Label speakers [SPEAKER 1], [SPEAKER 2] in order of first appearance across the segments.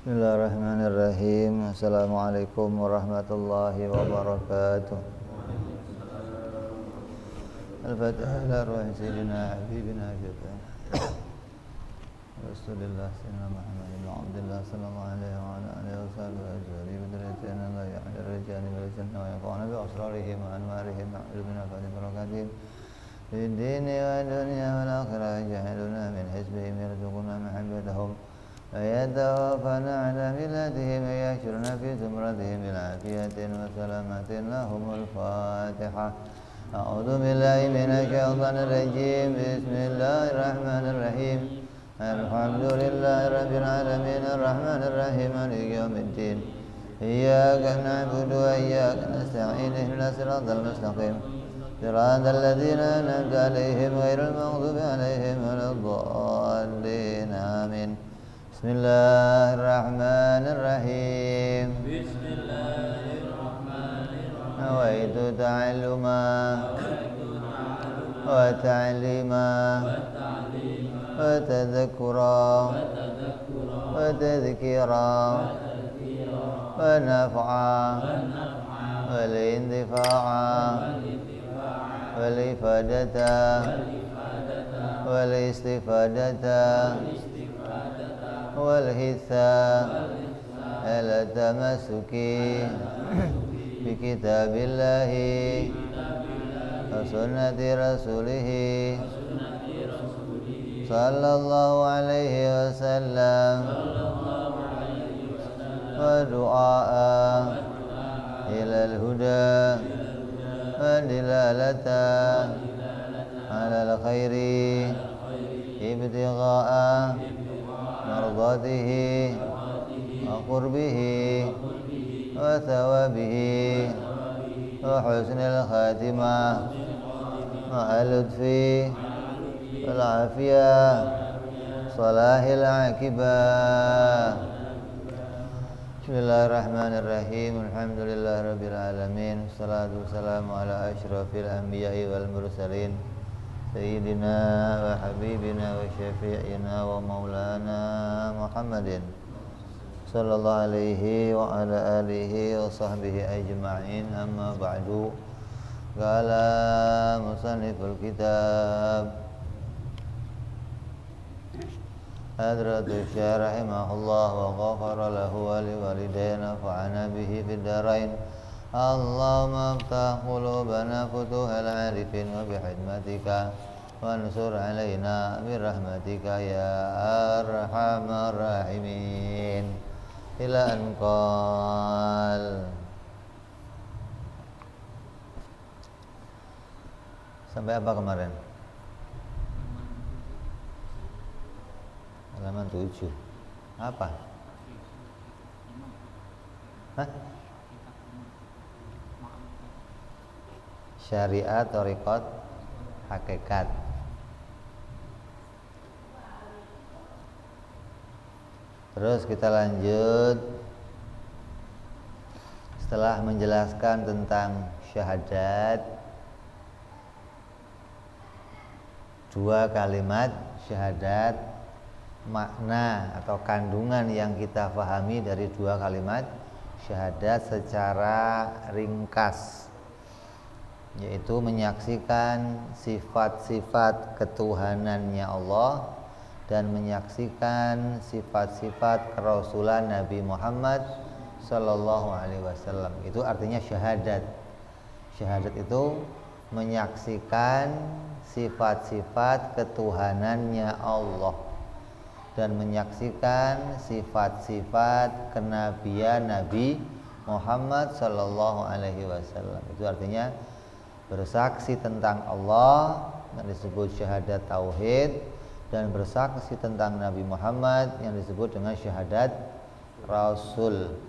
[SPEAKER 1] Bismillahirrahmanirrahim. Assalamualaikum warahmatullahi wabarakatuh. Al-Fatihah ila ruhi sayyidina habibina jabal Rasulullah sayyidina Muhammad ibn Abdullah sallallahu alaihi wa ala alihi wa sahbihi ajma'in bidratina la ya'dir rijani wal janna wa yaqana bi asrarihim wa anwarihim wa ilmina fa barakatihim fi dini wa dunya wal akhirah ja'aluna min hizbihim yarzuquna mahabbatahum ويتوفنا على ملتهم ويحشرنا في زمرتهم بالعافية وسلامة لهم الفاتحة أعوذ بالله من الشيطان الرجيم بسم الله الرحمن الرحيم الحمد لله رب العالمين الرحمن الرحيم مالك يوم الدين إياك نعبد وإياك نستعين اهدنا الصراط المستقيم صراط الذين أنعمت عليهم غير المغضوب عليهم ولا الضالين آمين Bismillahirrahmanirrahim. Bismillahirrahmanirrahim. Nawaitu ta'alluma wa ta'lima wa tadhakkura wa tadhkira wa naf'a wal intifa'a wal ifadata wal istifadata والحثاء على التمسك بكتاب الله وسنة رسوله صلى الله عليه وسلم ودعاء إلى الهدى ودلالة على الخير ابتغاء مرضاته وقربه وثوابه وحسن الخاتمة مع اللطف والعافية صلاح العاقبة. Bismillahirrahmanirrahim. Alhamdulillahirabbil alamin. Wassalatu wassalamu ala asyrafil anbiya'i wal mursalin Sayyidina wa habibina wa syafi'ina wa maulana Muhammadin sallallahu alaihi wa ala alihi wa sahbihi ajma'in. Amma ba'du. Qala musanniful kitab Hadratu Syekh rahimahullah wa ghafara lahu wa liwalidayna fa'ana bihi fid darain. Allahumma aftah qulubana futuhal arifin wa bihikmatika wansur alaina birahmatika ya arhamar rahimin. Ila anqal. Sampai apa kemarin? Halaman 7. Apa? Hah? Syariat, thariqat, hakikat. Terus kita lanjut. Setelah menjelaskan tentang syahadat, dua kalimat syahadat, makna atau kandungan yang kita pahami dari dua kalimat syahadat secara ringkas, yaitu menyaksikan sifat-sifat ketuhanannya Allah dan menyaksikan sifat-sifat kerasulan Nabi Muhammad sallallahu alaihi wasallam. Itu artinya syahadat. Syahadat itu menyaksikan sifat-sifat ketuhanannya Allah dan menyaksikan sifat-sifat kenabian Nabi Muhammad sallallahu alaihi wasallam. Itu artinya bersaksi tentang Allah yang disebut syahadat tauhid dan bersaksi tentang Nabi Muhammad yang disebut dengan syahadat rasul.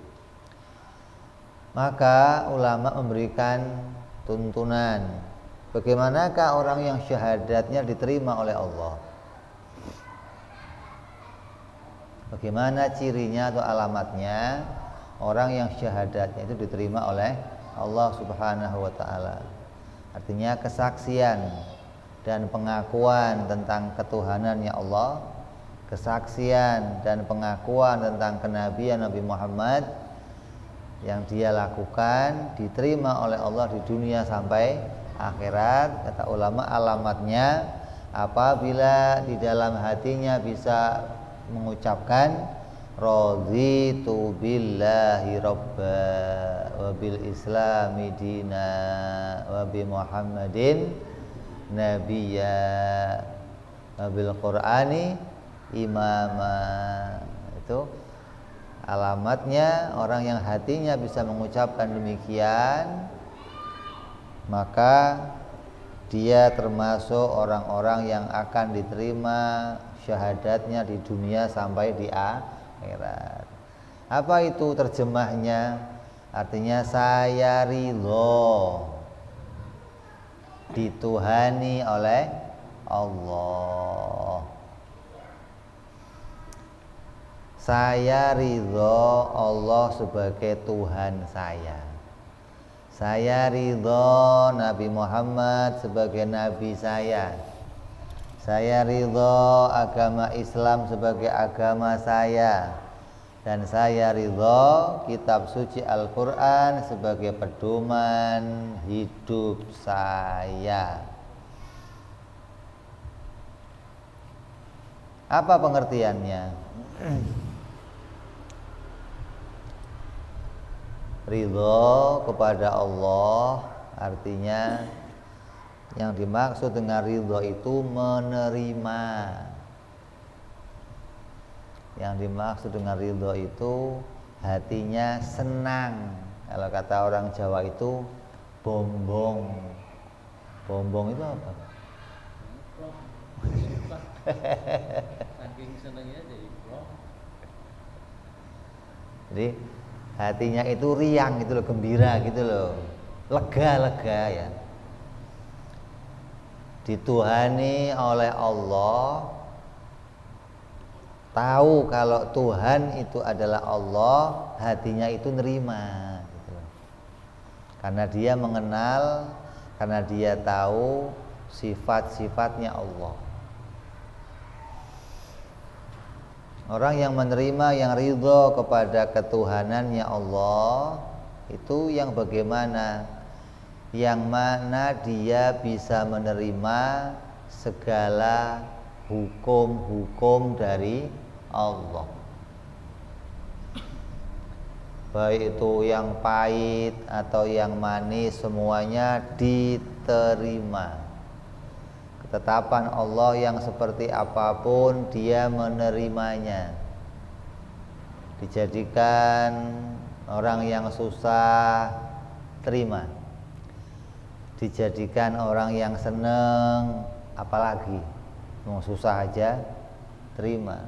[SPEAKER 1] Maka ulama memberikan tuntunan, bagaimanakah orang yang syahadatnya diterima oleh Allah? Bagaimana cirinya atau alamatnya orang yang syahadatnya itu diterima oleh Allah Subhanahu wa taala? Artinya kesaksian dan pengakuan tentang ketuhanannya Allah kesaksian dan pengakuan tentang kenabian Nabi Muhammad yang dia lakukan diterima oleh Allah di dunia sampai akhirat. Kata ulama, alamatnya apabila di dalam hatinya bisa mengucapkan raditu billahi robba wa bil islami dina wa bi muhammadin nabiyya wa bil qur'ani imama. Itu alamatnya orang yang hatinya bisa mengucapkan demikian, maka dia termasuk orang-orang yang akan diterima syahadatnya di dunia sampai di akhirat. Apa itu terjemahnya? Artinya saya ridho dituhani oleh Allah. Saya ridho Allah sebagai Tuhan saya. Saya ridho Nabi Muhammad sebagai Nabi saya. Saya ridho agama Islam sebagai agama saya. Dan saya ridho kitab suci Al-Quran sebagai pedoman hidup saya. Apa pengertiannya? Ridho kepada Allah artinya yang dimaksud dengan ridho itu menerima. Yang dimaksud dengan ridho itu hatinya senang. Kalau kata orang Jawa itu bombong. Bombong itu apa?
[SPEAKER 2] Saking senangnya jadi plong.
[SPEAKER 1] Jadi hatinya itu riang gitu loh, gembira gitu loh, lega ya. Dituhani oleh Allah, tahu kalau Tuhan itu adalah Allah, hatinya itu nerima gitu loh. Karena dia mengenal, karena dia tahu sifat-sifatnya Allah. Orang yang menerima, yang ridho kepada ketuhanannya Allah, itu yang bagaimana? Yang mana dia bisa menerima segala hukum-hukum dari Allah. Baik itu yang pahit atau yang manis, semuanya diterima. Ketetapan Allah yang seperti apapun dia menerimanya. Dijadikan orang yang susah, terima. Dijadikan orang yang seneng, apalagi mau susah aja, terima.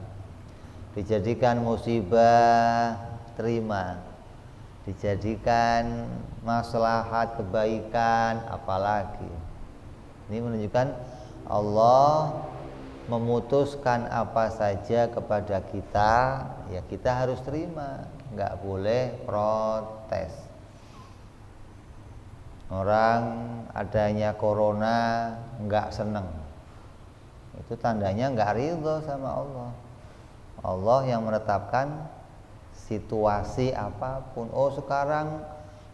[SPEAKER 1] Dijadikan musibah, terima. Dijadikan maslahat kebaikan, apalagi. Ini menunjukkan Allah memutuskan apa saja kepada kita, ya kita harus terima, nggak boleh protes. Orang adanya corona nggak seneng, itu tandanya nggak ridho sama Allah. Allah yang menetapkan situasi apapun. Oh sekarang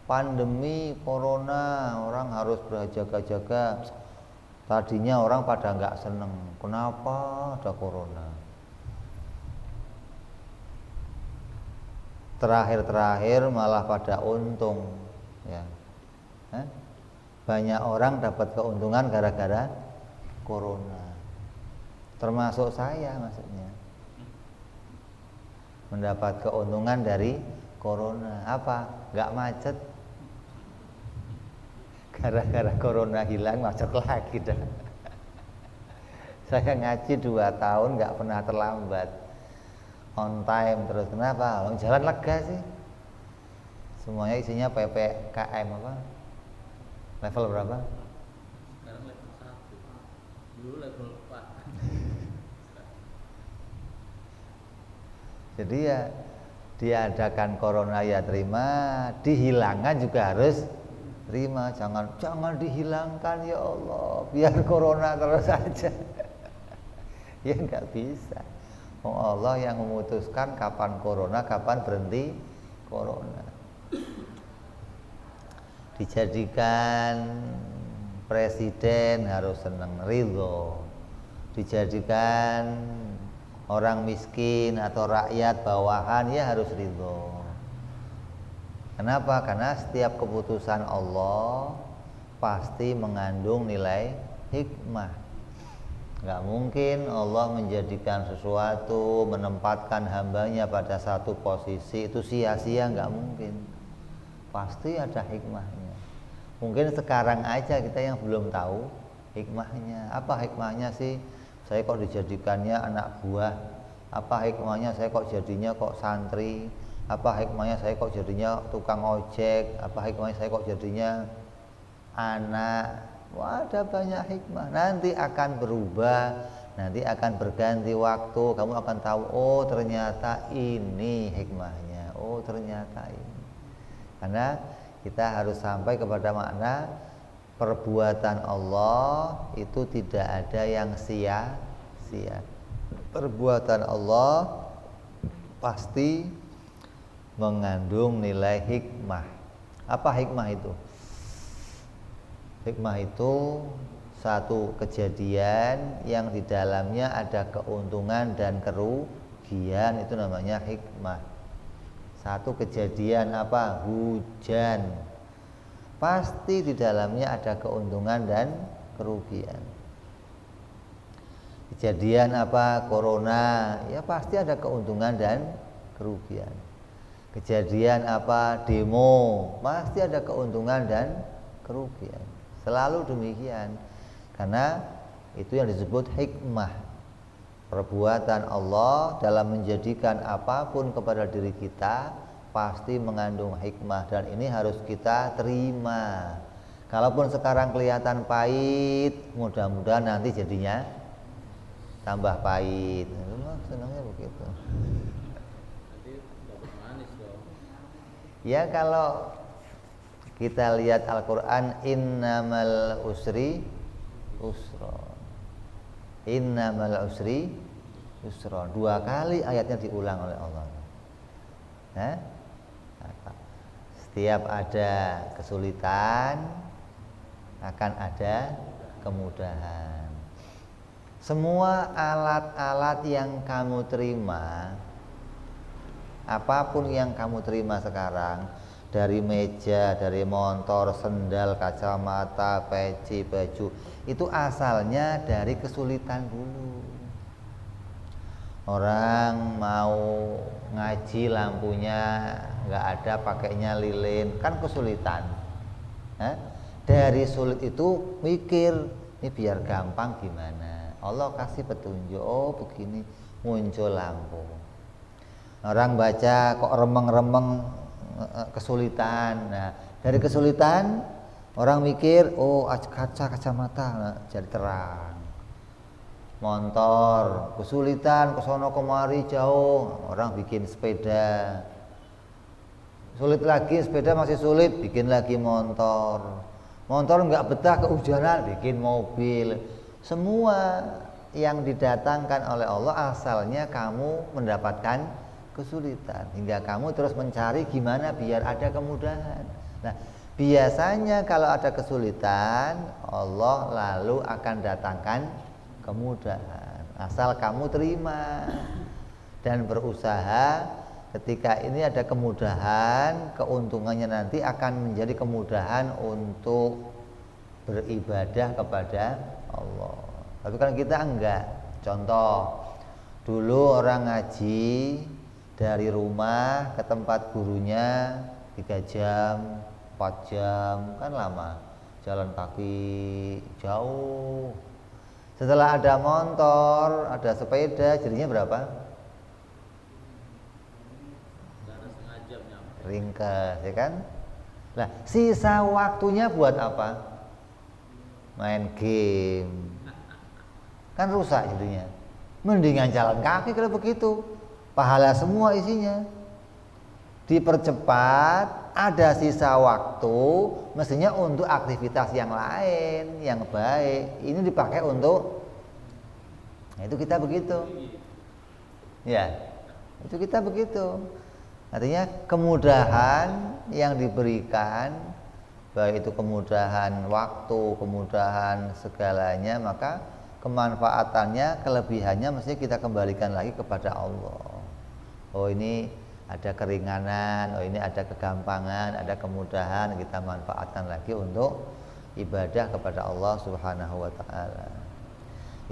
[SPEAKER 1] pandemi corona, orang harus berjaga-jaga. Tadinya orang pada nggak seneng, kenapa ada corona? Terakhir malah pada untung, ya. Banyak orang dapat keuntungan gara-gara corona, termasuk saya maksudnya. Mendapat keuntungan dari corona, apa? Nggak macet. Gara-gara corona hilang macet lagi dah. Saya ngaji 2 tahun nggak pernah terlambat, on time terus. Kenapa? Jalan lega sih. Semuanya isinya PPKM apa? Level berapa?
[SPEAKER 2] Sekarang level 1. Dulu level 4.
[SPEAKER 1] Jadi ya diadakan corona ya terima, dihilangkan juga harus terima. Jangan dihilangkan ya Allah, biar corona terus saja. Ya nggak bisa. Allah yang memutuskan kapan corona, kapan berhenti corona. Dijadikan presiden harus senang, ridho. Dijadikan orang miskin atau rakyat bawahan ya harus ridho. Kenapa? Karena setiap keputusan Allah pasti mengandung nilai hikmah. Gak mungkin Allah menjadikan sesuatu, menempatkan hambanya pada satu posisi itu sia-sia, gak mungkin. Pasti ada hikmahnya. Mungkin sekarang aja kita yang belum tahu hikmahnya. Apa hikmahnya sih? Saya kok dijadikannya anak buah? Apa hikmahnya saya kok jadinya kok santri? Apa hikmahnya saya kok jadinya tukang ojek? Apa hikmahnya saya kok jadinya anak? Wah, ada banyak hikmah. Nanti akan berubah, nanti akan berganti waktu. Kamu akan tahu, oh ternyata ini hikmahnya. Oh ternyata ini. Karena kita harus sampai kepada makna perbuatan Allah itu tidak ada yang sia-sia. Perbuatan Allah pasti mengandung nilai hikmah. Apa hikmah itu? Hikmah itu satu kejadian yang di dalamnya ada keuntungan dan kerugian, itu namanya hikmah. Satu kejadian apa? Hujan. Pasti di dalamnya ada keuntungan dan kerugian. Kejadian apa? Corona. Ya pasti ada keuntungan dan kerugian. Kejadian apa? Demo. Pasti ada keuntungan dan kerugian. Selalu demikian. Karena itu yang disebut hikmah. Perbuatan Allah dalam menjadikan apapun kepada diri kita pasti mengandung hikmah, dan ini harus kita terima. Kalaupun sekarang kelihatan pahit, mudah-mudahan nanti jadinya tambah pahit. Senangnya begitu.
[SPEAKER 2] Nanti dapat manis dong.
[SPEAKER 1] Ya kalau kita lihat Al-Quran, innamal usri usra. Innamal usri usra. 2 kali ayatnya diulang oleh Allah. Setiap ada kesulitan akan ada kemudahan. Semua alat-alat yang kamu terima, apapun yang kamu terima sekarang, dari meja, dari motor, sendal, kacamata, peci, baju, itu asalnya dari kesulitan dulu. Orang mau ngaji lampunya nggak ada, pakainya lilin, kan kesulitan. Dari sulit itu mikir, ini biar gampang gimana. Allah kasih petunjuk, oh begini, muncul lampu. Orang baca kok remeng-remeng, kesulitan. Nah, dari kesulitan orang mikir, oh kacamata jadi terang. Motor kesulitan, kesono kemari jauh, orang bikin sepeda. Sulit lagi, sepeda masih sulit, bikin lagi motor. Motor nggak betah, kehujanan, bikin mobil. Semua yang didatangkan oleh Allah asalnya kamu mendapatkan kesulitan, hingga kamu terus mencari gimana biar ada kemudahan. Nah, biasanya kalau ada kesulitan, Allah lalu akan datangkan kemudahan, asal kamu terima dan berusaha. Ketika ini ada kemudahan, keuntungannya nanti akan menjadi kemudahan untuk beribadah kepada Allah. Tapi kan kita enggak. Contoh, dulu orang ngaji dari rumah ke tempat gurunya 3 jam, 4 jam, kan lama. Jalan kaki jauh. Setelah ada motor, ada sepeda, jadinya berapa?
[SPEAKER 2] Setengah jam nyampe.
[SPEAKER 1] Ringkas, ya kan? Nah, sisa waktunya buat apa? Main game. Kan rusak jadinya. Mendingan jalan kaki kalau begitu. Pahala semua isinya. Dipercepat, ada sisa waktu, mestinya untuk aktivitas yang lain, yang baik. Ini dipakai untuk, nah itu kita begitu. Ya, itu kita begitu. Artinya kemudahan yang diberikan, baik itu kemudahan waktu, kemudahan segalanya, maka kemanfaatannya, kelebihannya mesti kita kembalikan lagi kepada Allah. Oh ini ada keringanan, oh ini ada kegampangan, ada kemudahan, kita manfaatkan lagi untuk ibadah kepada Allah Subhanahu wa taala.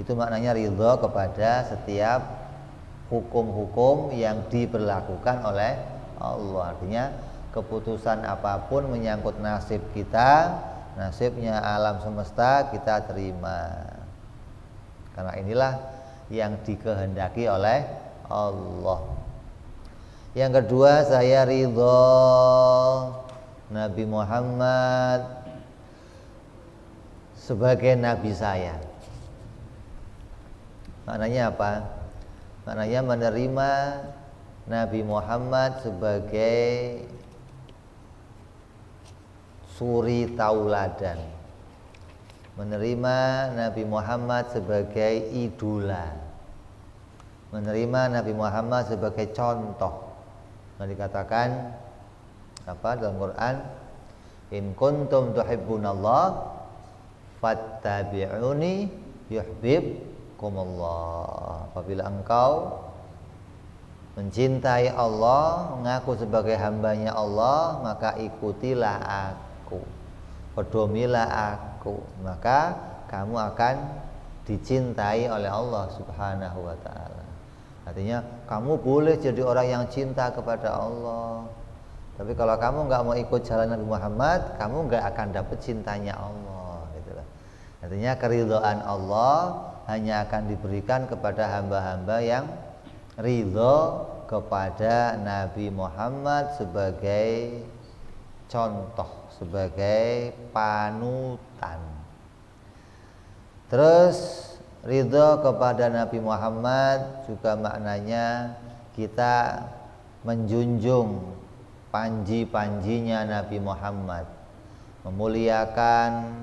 [SPEAKER 1] Itu maknanya ridho kepada setiap hukum-hukum yang diberlakukan oleh Allah. Artinya keputusan apapun menyangkut nasib kita, nasibnya alam semesta, kita terima. Karena inilah yang dikehendaki oleh Allah. Yang kedua, saya ridho Nabi Muhammad sebagai nabi saya. Maknanya apa? Maknanya menerima Nabi Muhammad sebagai suri tauladan, menerima Nabi Muhammad sebagai idola, menerima Nabi Muhammad sebagai contoh. Nah, dikatakan apa dalam Quran? In kuntum tuhibbunallah fattabi'uni yuhibbukumullah. Apabila engkau mencintai Allah, mengaku sebagai hambanya Allah, maka ikutilah aku, pedomilah aku, maka kamu akan dicintai oleh Allah Subhanahu wa ta'ala. Artinya kamu boleh jadi orang yang cinta kepada Allah, tapi kalau kamu nggak mau ikut jalan Nabi Muhammad, kamu nggak akan dapat cintanya Allah, gitu lah. Artinya keridhaan Allah hanya akan diberikan kepada hamba-hamba yang ridho kepada Nabi Muhammad sebagai contoh, sebagai panutan. Terus ridho kepada Nabi Muhammad juga maknanya kita menjunjung panji-panjinya Nabi Muhammad, memuliakan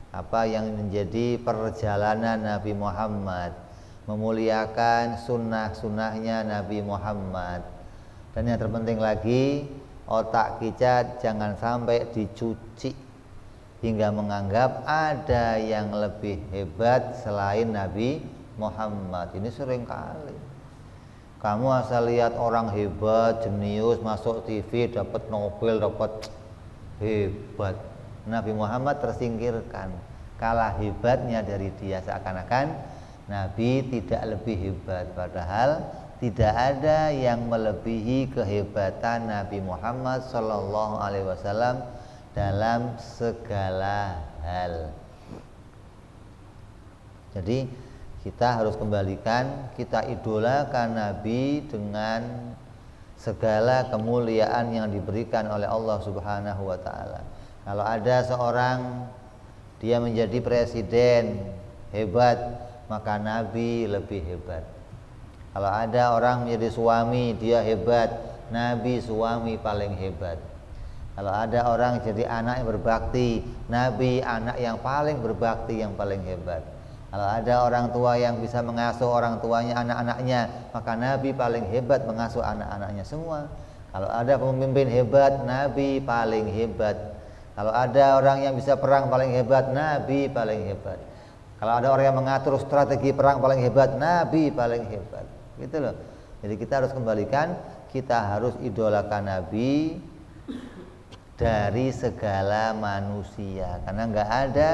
[SPEAKER 1] apa yang menjadi perjalanan Nabi Muhammad, memuliakan sunnah-sunnahnya Nabi Muhammad. Dan yang terpenting lagi, otak kita jangan sampai dicuci hingga menganggap ada yang lebih hebat selain Nabi Muhammad. Ini sering kali kamu asal lihat orang hebat, jenius, masuk TV, dapat Nobel, dapat hebat, Nabi Muhammad tersingkirkan, kalah hebatnya dari dia, seakan-akan Nabi tidak lebih hebat. Padahal tidak ada yang melebihi kehebatan Nabi Muhammad Sallallahu Alaihi Wasallam dalam segala hal. Jadi kita harus kembalikan, kita idolakan Nabi dengan segala kemuliaan yang diberikan oleh Allah Subhanahu wa ta'ala. Kalau ada seorang dia menjadi presiden hebat, maka Nabi lebih hebat. Kalau ada orang menjadi suami, dia hebat, Nabi suami paling hebat. Kalau ada orang jadi anak yang berbakti, Nabi anak yang paling berbakti, yang paling hebat. Kalau ada orang tua yang bisa mengasuh orang tuanya, anak-anaknya, maka Nabi paling hebat mengasuh anak-anaknya semua. Kalau ada pemimpin hebat, Nabi paling hebat. Kalau ada orang yang bisa perang paling hebat, Nabi paling hebat. Kalau ada orang yang mengatur strategi perang paling hebat, Nabi paling hebat. Gitu loh. Jadi kita harus kembalikan, kita harus idolakan Nabi dari segala manusia. Karena enggak ada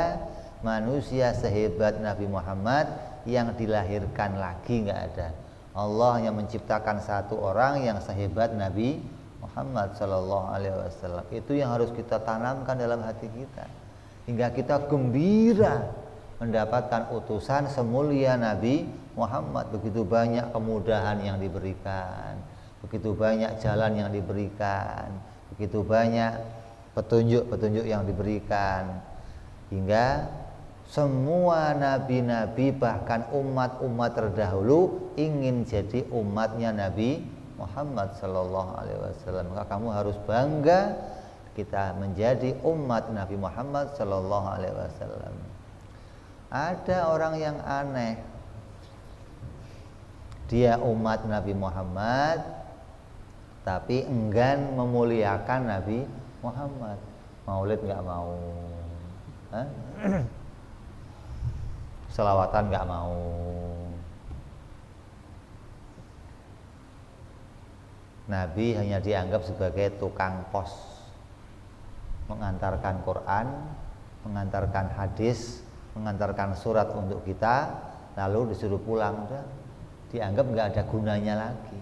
[SPEAKER 1] manusia sehebat Nabi Muhammad yang dilahirkan lagi, enggak ada. Allah yang menciptakan satu orang yang sehebat Nabi Muhammad Sallallahu Alaihi Wasallam. Itu yang harus kita tanamkan dalam hati kita, hingga kita gembira mendapatkan utusan semulia Nabi Muhammad. Begitu banyak kemudahan yang diberikan, begitu banyak jalan yang diberikan, begitu banyak petunjuk-petunjuk yang diberikan, hingga semua nabi-nabi bahkan umat-umat terdahulu ingin jadi umatnya Nabi Muhammad Sallallahu Alaihi Wasallam. Maka kamu harus bangga kita menjadi umat Nabi Muhammad Sallallahu Alaihi Wasallam. Ada orang yang aneh, dia umat Nabi Muhammad tapi enggan memuliakan Nabi Muhammad. Maulid nggak mau, selawatan nggak mau. Nabi hanya dianggap sebagai tukang pos, mengantarkan Quran, mengantarkan hadis, mengantarkan surat untuk kita, lalu disuruh pulang, udah dianggap nggak ada gunanya lagi.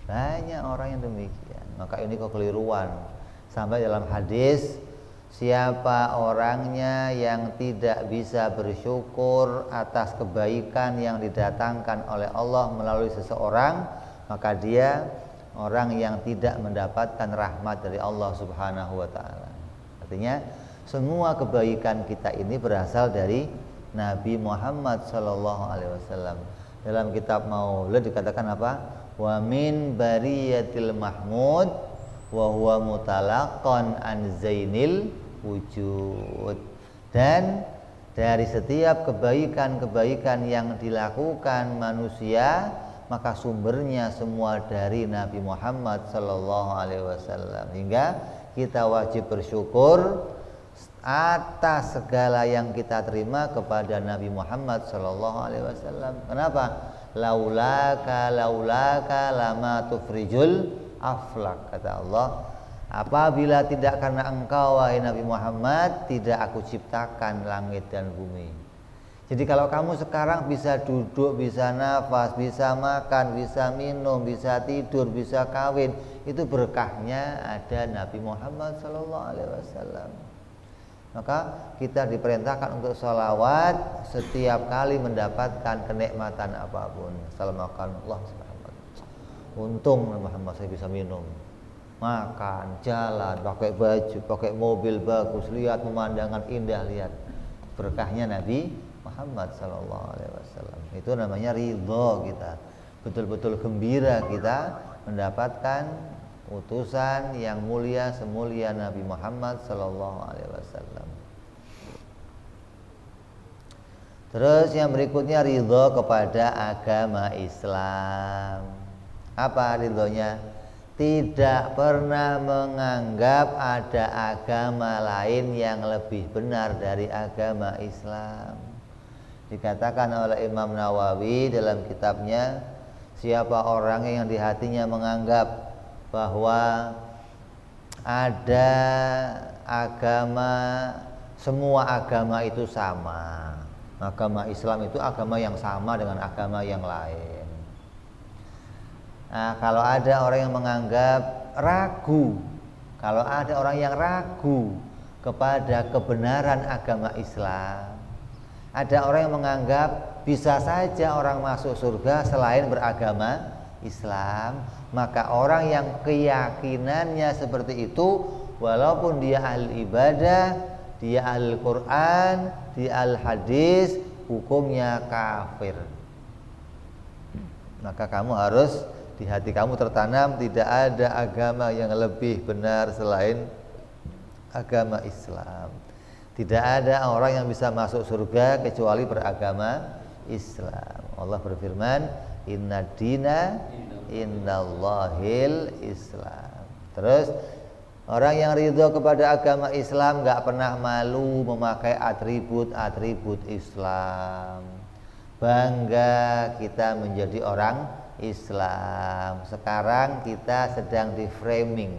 [SPEAKER 1] Banyak orang yang demikian. Maka ini kekeliruan. Sampai dalam hadis, siapa orangnya yang tidak bisa bersyukur atas kebaikan yang didatangkan oleh Allah melalui seseorang, maka dia orang yang tidak mendapatkan rahmat dari Allah Subhanahu wa taala. Artinya semua kebaikan kita ini berasal dari Nabi Muhammad sallallahu alaihi wasallam. Dalam kitab Maulid dikatakan apa? Wa min bariyatil mahmud wa huwa mutalaqqan an zainil wujud. Dan dari setiap kebaikan-kebaikan yang dilakukan manusia, maka sumbernya semua dari Nabi Muhammad sallallahu alaihi wasallam. Hingga kita wajib bersyukur atas segala yang kita terima kepada Nabi Muhammad sallallahu alaihi wasallam. Kenapa? Laulaka lama tufrijul aflak, kata Allah. Apabila tidak karena engkau wahai Nabi Muhammad, tidak aku ciptakan langit dan bumi. Jadi kalau kamu sekarang bisa duduk, bisa nafas, bisa makan, bisa minum, bisa tidur, bisa kawin, itu berkahnya ada Nabi Muhammad sallallahu alaihi wasallam. Maka kita diperintahkan untuk sholawat setiap kali mendapatkan kenikmatan apapun. Assalamualaikum warahmatullahi wabarakatuh. Untung Muhammad saya bisa minum, makan, jalan, pakai baju, pakai mobil bagus, lihat pemandangan indah, lihat berkahnya Nabi Muhammad sallallahu alaihi wasallam. Itu namanya ridho kita. Betul-betul gembira kita mendapatkan utusan yang mulia semulia Nabi Muhammad sallallahu alaihi wasallam. Terus yang berikutnya ridho kepada agama Islam. Apa ridhonya? Tidak pernah menganggap ada agama lain yang lebih benar dari agama Islam. Dikatakan oleh Imam Nawawi dalam kitabnya, siapa orang yang di hatinya menganggap bahwa ada agama, semua agama itu sama, agama Islam itu agama yang sama dengan agama yang lain. Nah, kalau ada orang yang menganggap ragu, kalau ada orang yang ragu kepada kebenaran agama Islam, ada orang yang menganggap bisa saja orang masuk surga selain beragama Islam, maka orang yang keyakinannya seperti itu, walaupun dia ahli ibadah, dia ahli Quran, dia ahli hadis, hukumnya kafir. Maka kamu harus di hati kamu tertanam tidak ada agama yang lebih benar selain agama Islam. Tidak ada orang yang bisa masuk surga kecuali beragama Islam. Allah berfirman, Inna dina indallahil Islam. Terus orang yang ridho kepada agama Islam gak pernah malu memakai atribut-atribut Islam. Bangga kita menjadi orang Islam. Sekarang kita sedang di framing,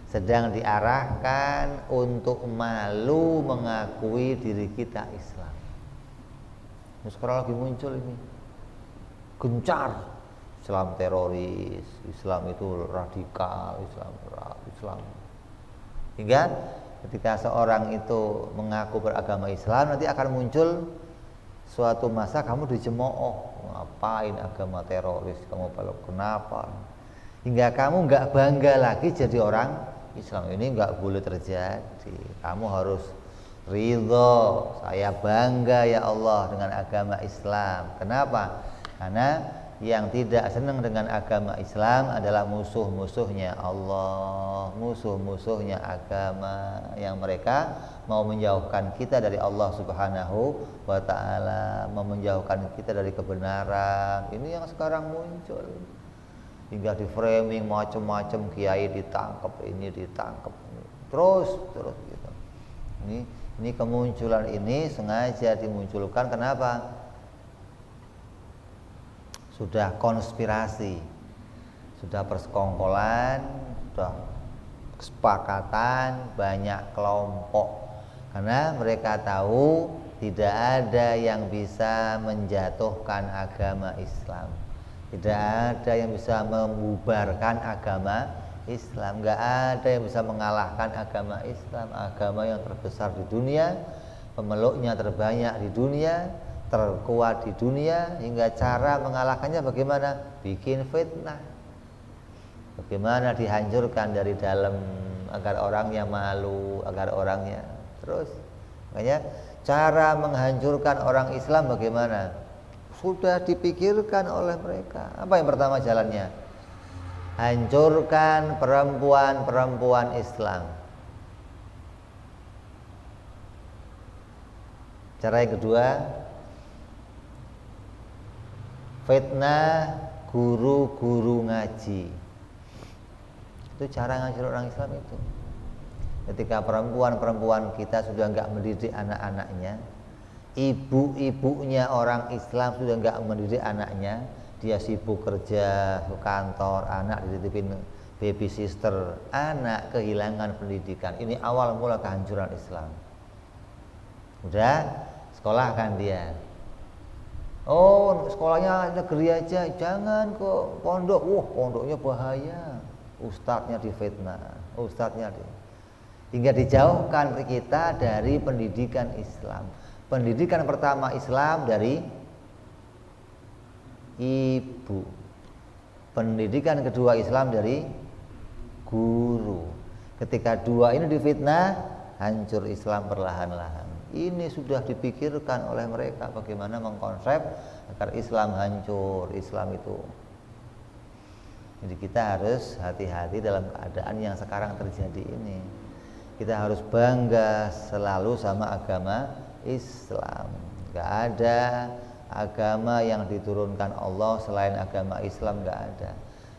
[SPEAKER 1] sedang diarahkan untuk malu mengakui diri kita Islam. Sekarang lagi muncul ini gencar, Islam teroris, Islam itu radikal, Islam. Hingga ketika seorang itu mengaku beragama Islam, nanti akan muncul suatu masa kamu dicemooh, ngapain agama teroris, kamu peluk kenapa? Hingga kamu nggak bangga lagi jadi orang Islam. Ini nggak boleh terjadi. Kamu harus ridho, saya bangga ya Allah dengan agama Islam. Kenapa? Karena yang tidak senang dengan agama Islam adalah musuh-musuhnya Allah, musuh-musuhnya agama, yang mereka mau menjauhkan kita dari Allah Subhanahu wa ta'ala, mau menjauhkan kita dari kebenaran. Ini yang sekarang muncul, hingga di framing macam-macam, kiai ditangkap, ini ditangkap, terus gitu. Ini kemunculan ini sengaja dimunculkan. Kenapa? Sudah konspirasi, sudah persekongkolan, sudah kesepakatan banyak kelompok, karena mereka tahu tidak ada yang bisa menjatuhkan agama Islam, tidak ada yang bisa membubarkan agama Islam, nggak ada yang bisa mengalahkan agama Islam, agama yang terbesar di dunia, pemeluknya terbanyak di dunia, terkuat di dunia. Hingga cara mengalahkannya bagaimana? Bikin fitnah, bagaimana dihancurkan dari dalam agar orangnya malu, agar orangnya terus. Makanya cara menghancurkan orang Islam bagaimana? Sudah dipikirkan oleh mereka. Apa yang pertama jalannya? Hancurkan perempuan-perempuan Islam. Cara yang kedua, fitnah guru-guru ngaji. Itu cara ngajar orang Islam itu. Ketika perempuan-perempuan kita sudah enggak mendidik anak-anaknya, ibu-ibunya orang Islam sudah enggak mendidik anaknya, dia sibuk kerja ke kantor, anak dititipin baby sister, anak kehilangan pendidikan. Ini awal mula kehancuran Islam. Udah sekolahkan dia. Oh, sekolahnya negeri aja, jangan kok pondok. Wah, pondoknya bahaya. Ustadznya difitnah, hingga dijauhkan kita dari pendidikan Islam. Pendidikan pertama Islam dari ibu. Pendidikan kedua Islam dari guru. Ketika dua ini difitnah, hancur Islam perlahan-lahan. Ini sudah dipikirkan oleh mereka bagaimana mengkonsep agar Islam hancur, Islam itu. Jadi kita harus hati-hati dalam keadaan yang sekarang terjadi ini. Kita harus bangga selalu sama agama Islam. Gak ada agama yang diturunkan Allah selain agama Islam, gak ada.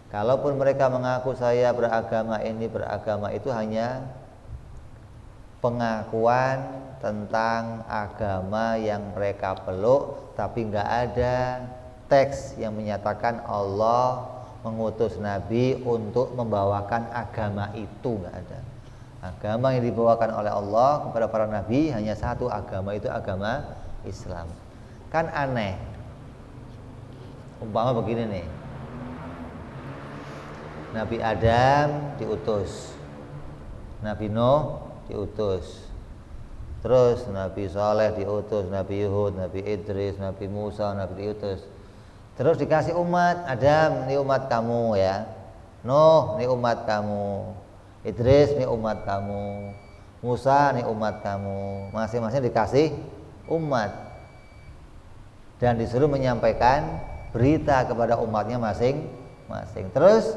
[SPEAKER 1] Kalaupun mereka mengaku saya beragama ini, beragama itu, hanya pengakuan tentang agama yang mereka peluk, tapi nggak ada teks yang menyatakan Allah mengutus Nabi untuk membawakan agama itu, nggak ada. Agama yang dibawakan oleh Allah kepada para Nabi hanya satu agama, itu agama Islam. Kan aneh, umpama begini nih, Nabi Adam diutus, Nabi Nuh diutus, terus Nabi Saleh diutus, Nabi Hud, Nabi Idris, Nabi Musa, Nabi diutus. Terus dikasih umat, Adam ini umat kamu ya, Nuh ini umat kamu, Idris ini umat kamu, Musa ini umat kamu. Masing-masing dikasih umat dan disuruh menyampaikan berita kepada umatnya masing-masing. Terus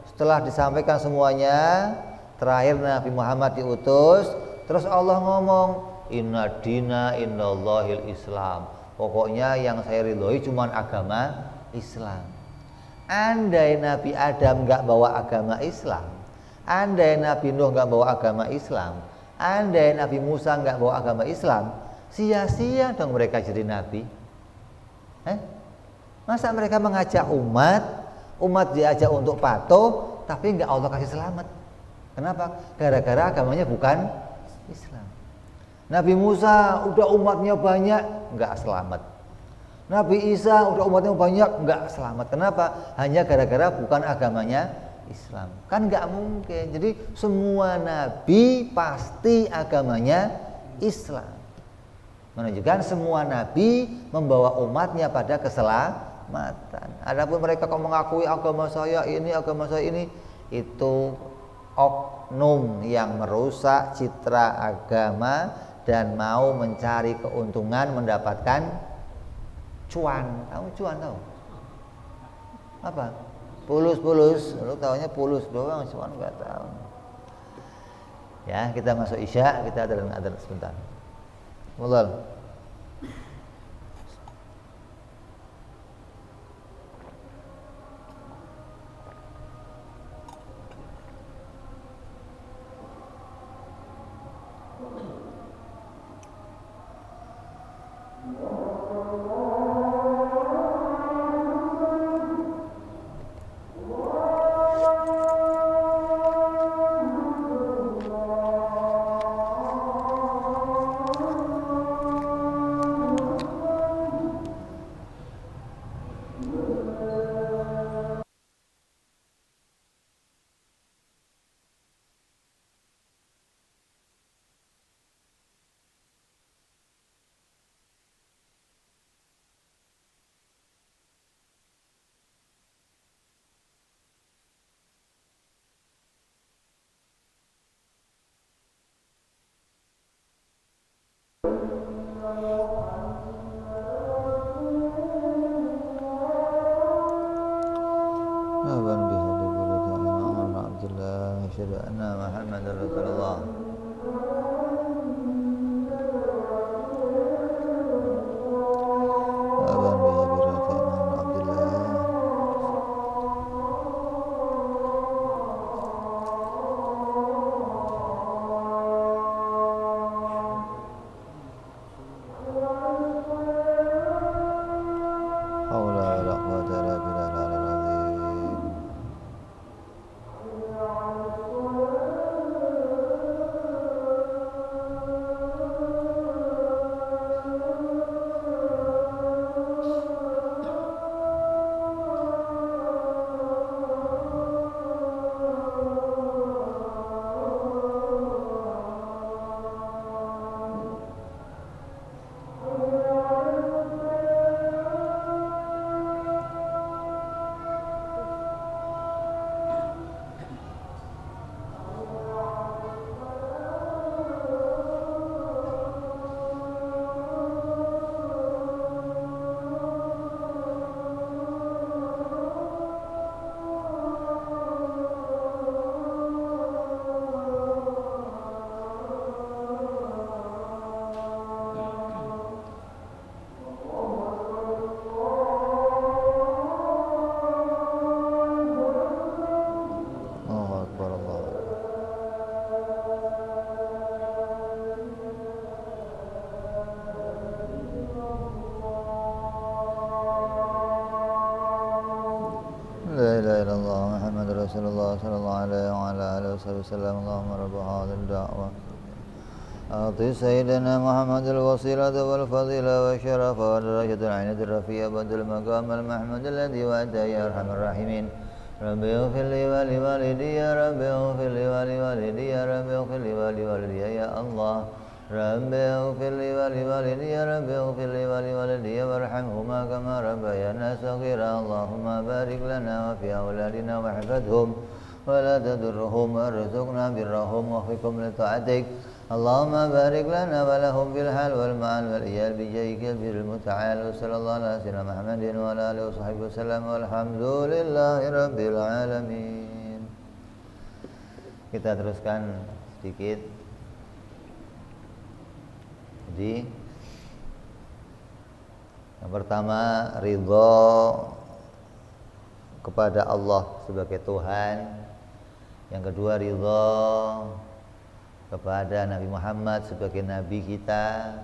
[SPEAKER 1] setelah disampaikan semuanya, terakhir Nabi Muhammad diutus. Terus Allah ngomong, inna dina indallahil Islam. Pokoknya yang saya ridhoi cuma agama Islam. Andai Nabi Adam nggak bawa agama Islam, andai Nabi Nuh nggak bawa agama Islam, andai Nabi Musa nggak bawa agama Islam, sia-sia dong mereka jadi nabi. Masa mereka mengajak umat diajak untuk patuh, tapi nggak Allah kasih selamat. Kenapa? Gara-gara agamanya bukan Islam. Nabi Musa udah umatnya banyak, nggak selamat. Nabi Isa udah umatnya banyak, nggak selamat. Kenapa? Hanya gara-gara bukan agamanya Islam. Kan nggak mungkin. Jadi semua nabi pasti agamanya Islam. Menunjukkan semua nabi membawa umatnya pada keselamatan. Adapun mereka kok mengakui agama saya ini, itu oknum yang merusak citra agama dan mau mencari keuntungan, mendapatkan cuan. Kamu cuan tahu? Apa? Pulus. Lu taunya pulus doang, cuma nggak tahu. Ya, kita masuk Isya, kita ada sebentar. Mulai. أشهد أن محمد رسول الله. أبا بهبرة عن عبد الله. حول ولا قوة إلا بالله العلي العظيم. الله أكبر الله أكبر. لا إله إلا الله محمد رسول الله صلى الله عليه وعلى آله وصحبه وسلم. اللهم رب هذه الدعوة أعطي سيدنا محمد الوسيلة والفضيلة والشرف والدرجة العينة الرفيعة بدل المقام المحمود الذي وعده يا أرحم الراحمين. رب اغفر لي ولوالدي يا رب اغفر لي ولوالدي يا رب اغفر لي ولوالدي يا الله. رب اغفر لي ولوالدي يا رب اغفر لي ولوالدي وارحمهما كما ربيانا صغيرا. اللهم بارك لنا وفي أولادنا واحفظهم ولا تضرهم وارزقنا برهم وفقهم لطاعتك. اللهم بارك لنا ولهم في الحال والمال والإيال بجاهك البر المتعال. وصلى الله على سيدنا محمد وعلى آله وصحبه وسلم والحمد لله رب العالمين. Kita teruskan sedikit. Jadi yang pertama ridho kepada Allah sebagai Tuhan. Yang kedua ridho kepada Nabi Muhammad sebagai Nabi kita.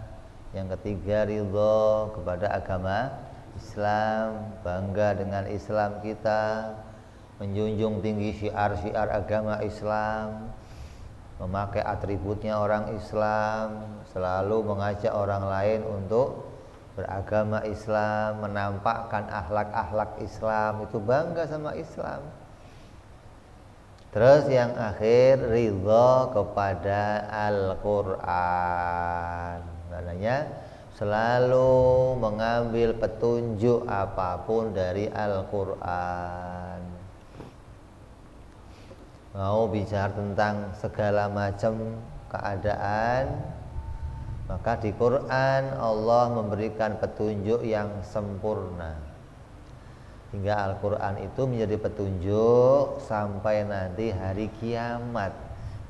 [SPEAKER 1] Yang ketiga ridho kepada agama Islam, bangga dengan Islam kita, menjunjung tinggi syiar-syiar agama Islam, memakai atributnya orang Islam, selalu mengajak orang lain untuk beragama Islam, menampakkan akhlak-akhlak Islam, itu bangga sama Islam. Terus yang akhir ridho kepada Al-Quran, maknanya selalu mengambil petunjuk apapun dari Al-Quran. Mau bicara tentang segala macam keadaan, maka di Quran Allah memberikan petunjuk yang sempurna. Hingga Al-Quran itu menjadi petunjuk sampai nanti hari kiamat,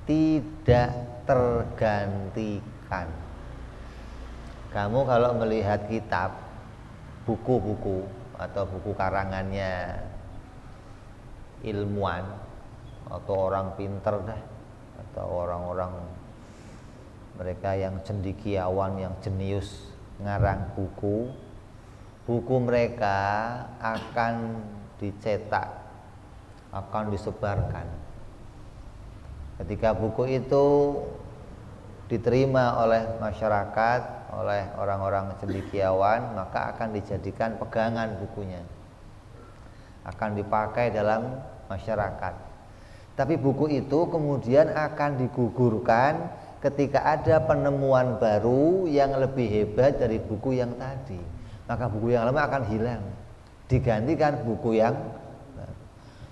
[SPEAKER 1] tidak tergantikan. Kamu kalau melihat kitab, buku-buku atau buku karangannya ilmuwan atau orang pinter dah, atau orang-orang mereka yang cendekiawan, yang jenius ngarang buku mereka akan dicetak, akan disebarkan. Ketika buku itu diterima oleh masyarakat, oleh orang-orang cendekiawan, maka akan dijadikan pegangan bukunya, akan dipakai dalam masyarakat. Tapi buku itu kemudian akan digugurkan ketika ada penemuan baru yang lebih hebat dari buku yang tadi. Maka buku yang lama akan hilang, digantikan buku yang baru.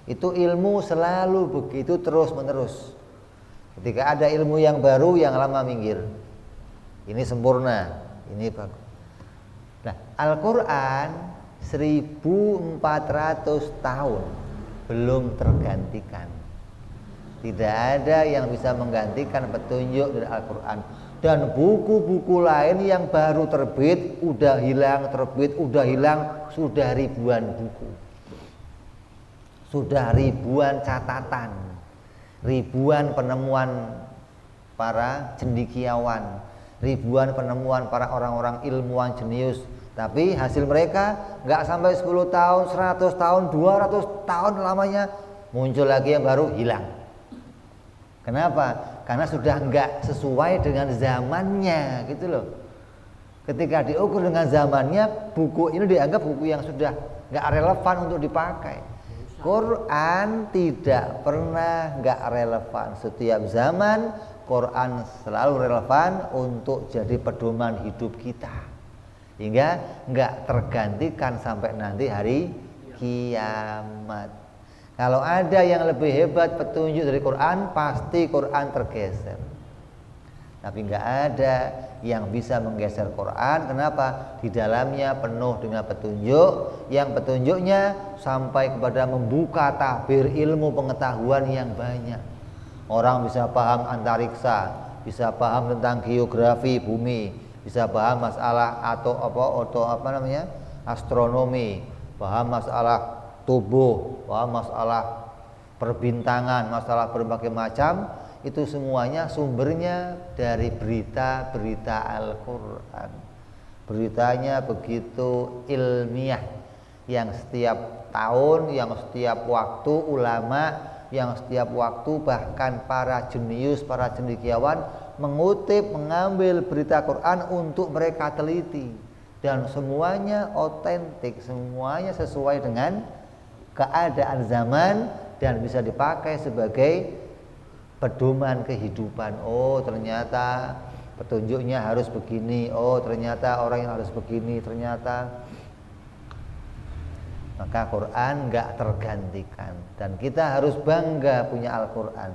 [SPEAKER 1] Itu ilmu selalu begitu terus menerus. Ketika ada ilmu yang baru, yang lama minggir. Ini sempurna, ini bagus. Nah, Al-Quran 1400 tahun belum tergantikan. Tidak ada yang bisa menggantikan petunjuk dari Al-Quran. Dan buku-buku lain yang baru terbit, udah hilang, terbit, udah hilang, sudah ribuan buku. Sudah ribuan catatan, ribuan penemuan para cendekiawan, ribuan penemuan para orang-orang ilmuwan jenius. Tapi hasil mereka nggak sampai 10 tahun, 100 tahun, 200 tahun lamanya muncul lagi yang baru, hilang. Kenapa? Karena sudah nggak sesuai dengan zamannya, gitu loh. Ketika diukur dengan zamannya, buku ini dianggap buku yang sudah nggak relevan untuk dipakai. Quran tidak pernah nggak relevan. Setiap zaman Quran selalu relevan untuk jadi pedoman hidup kita, hingga nggak tergantikan sampai nanti hari kiamat. Kalau ada yang lebih hebat petunjuk dari Quran, pasti Quran tergeser. Tapi nggak ada yang bisa menggeser Quran. Kenapa? Di dalamnya penuh dengan petunjuk, yang petunjuknya sampai kepada membuka tabir ilmu pengetahuan yang banyak. Orang bisa paham antariksa, bisa paham tentang geografi bumi, bisa paham masalah astronomi, paham masalah tubuh, masalah perbintangan, masalah berbagai macam. Itu semuanya sumbernya dari berita-berita Al-Quran. Beritanya begitu ilmiah, yang setiap tahun, yang setiap waktu ulama, yang setiap waktu bahkan para jenius, para cendekiawan mengutip, mengambil berita Quran untuk mereka teliti. Dan semuanya otentik, semuanya sesuai dengan keadaan zaman dan bisa dipakai sebagai pedoman kehidupan. Oh, ternyata petunjuknya harus begini. Oh, ternyata orang yang harus begini. Ternyata maka Quran nggak tergantikan, dan kita harus bangga punya Al-Quran.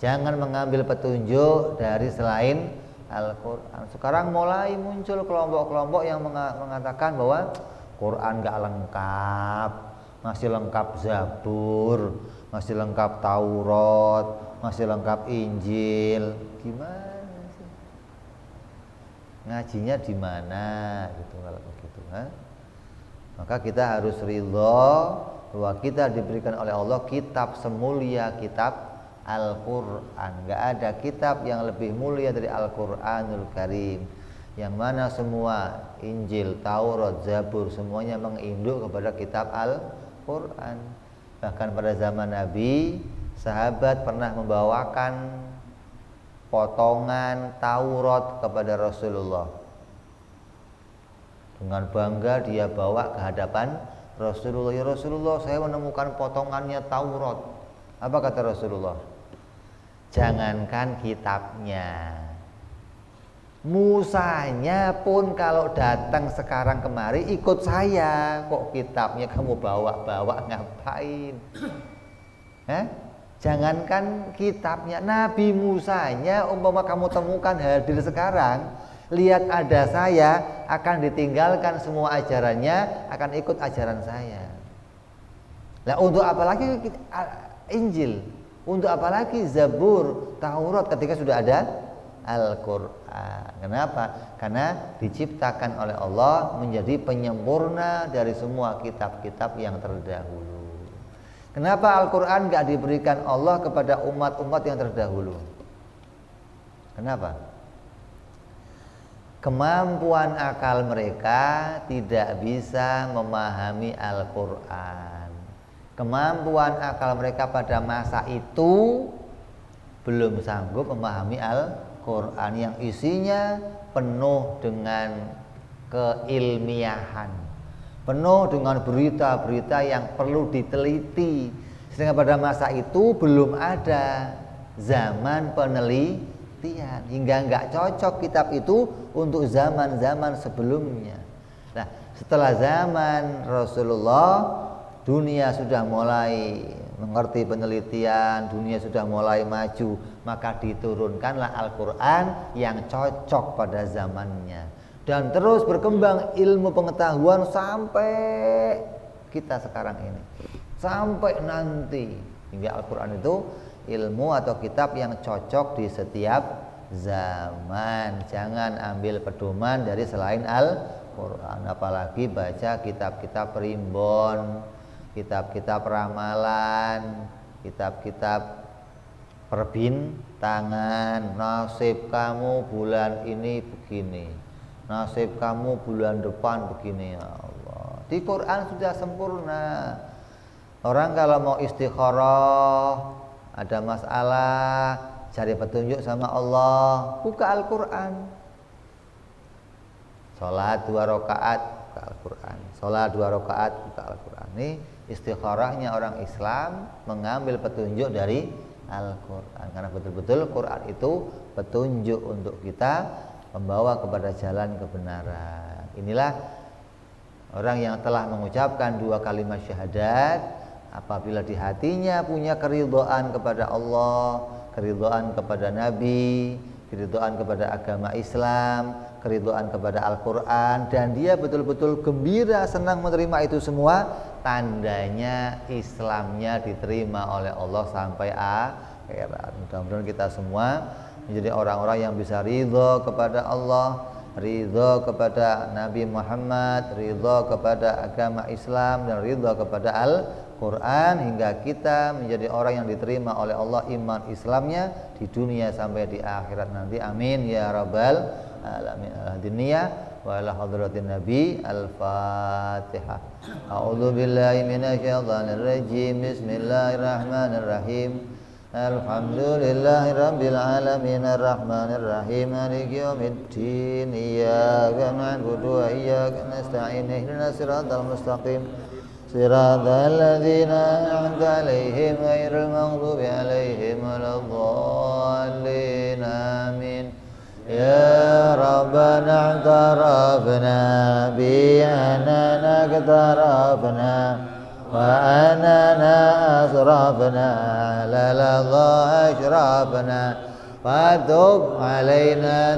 [SPEAKER 1] Jangan mengambil petunjuk dari selain Al-Quran. Sekarang mulai muncul kelompok-kelompok yang mengatakan bahwa Quran nggak lengkap. Masih lengkap Zabur, masih lengkap Taurat, masih lengkap Injil. Gimana sih? Ngajinya di mana gitu kalau begitu, ha? Maka kita harus ridho bahwa kita diberikan oleh Allah kitab semulia kitab Al-Quran. Gak ada kitab yang lebih mulia dari Al-Quranul Karim, yang mana semua Injil, Taurat, Zabur semuanya menginduk kepada kitab Al-Quran. Bahkan pada zaman Nabi, sahabat pernah membawakan potongan Taurat kepada Rasulullah. Dengan bangga dia bawa ke hadapan Rasulullah. Ya Rasulullah, saya menemukan potongannya Taurat. Apa kata Rasulullah? Jangankan kitabnya, Musanya pun kalau datang sekarang kemari ikut saya. Kok kitabnya kamu bawa-bawa ngapain? Jangankan kitabnya, Nabi Musanya umpama kamu temukan hadir sekarang, lihat ada saya, akan ditinggalkan semua ajarannya, akan ikut ajaran saya. Lah untuk apa lagi Injil? Untuk apa lagi Zabur, Taurat ketika sudah ada Al-Qur'an? Kenapa? Karena diciptakan oleh Allah menjadi penyempurna dari semua kitab-kitab yang terdahulu. Kenapa Al-Qur'an enggak diberikan Allah kepada umat-umat yang terdahulu? Kenapa? Kemampuan akal mereka tidak bisa memahami Al-Qur'an. Kemampuan akal mereka pada masa itu belum sanggup memahami Al-Qur'an yang isinya penuh dengan keilmiahan, penuh dengan berita-berita yang perlu diteliti. Sehingga pada masa itu belum ada zaman penelitian, hingga nggak cocok kitab itu untuk zaman-zaman sebelumnya. Nah, setelah zaman Rasulullah, dunia sudah mulai mengerti penelitian, dunia sudah mulai maju, maka diturunkanlah Al-Qur'an yang cocok pada zamannya. Dan terus berkembang ilmu pengetahuan sampai kita sekarang ini. Sampai nanti, hingga Al-Qur'an itu ilmu atau kitab yang cocok di setiap zaman. Jangan ambil pedoman dari selain Al-Qur'an, apalagi baca kitab-kitab primbon, kitab-kitab ramalan, kitab-kitab perbintangan. Nasib kamu bulan ini begini, nasib kamu bulan depan begini. Ya Allah, di Quran sudah sempurna. Orang kalau mau istikharah, ada masalah, cari petunjuk sama Allah, buka Al-Quran. Sholat 2 rakaat, buka Al-Quran. Sholat 2 rakaat, buka Al-Quran. Ini istikharahnya orang Islam mengambil petunjuk dari Al-Quran, karena betul-betul Quran itu petunjuk untuk kita, membawa kepada jalan kebenaran. Inilah orang yang telah mengucapkan 2 kalimat syahadat, apabila di hatinya punya keridhaan kepada Allah, keridhaan kepada Nabi, keridhaan kepada agama Islam, keridhaan kepada Al-Quran, dan dia betul-betul gembira, senang menerima itu semua, tandanya Islamnya diterima oleh Allah sampai akhirat. Mudah-mudahan kita semua menjadi orang-orang yang bisa ridho kepada Allah, ridho kepada Nabi Muhammad, ridho kepada agama Islam, dan ridho kepada Al-Quran, hingga kita menjadi orang yang diterima oleh Allah iman Islamnya di dunia sampai di akhirat nanti. Amin ya rabbal alamin. Al-hadiniyah wa ala hadratin Nabi. Al-Fatihah. A'udzu billahi minasyaitonir rajim. Bismillahirrahmanirrahim. Alhamdulillahi rabbil alamin arrahmanir rahim maliki yaumiddin iyyaka na'budu wa iyyaka nasta'in ihdinas siratal mustaqim siratal ladzina an'amta 'alaihim ghairil maghdubi 'alaihim waladdallin amin. Ya Rabbana i'tarafna bi annana i'tarafna wa anana asrafna la la ashrafna wa tub alaina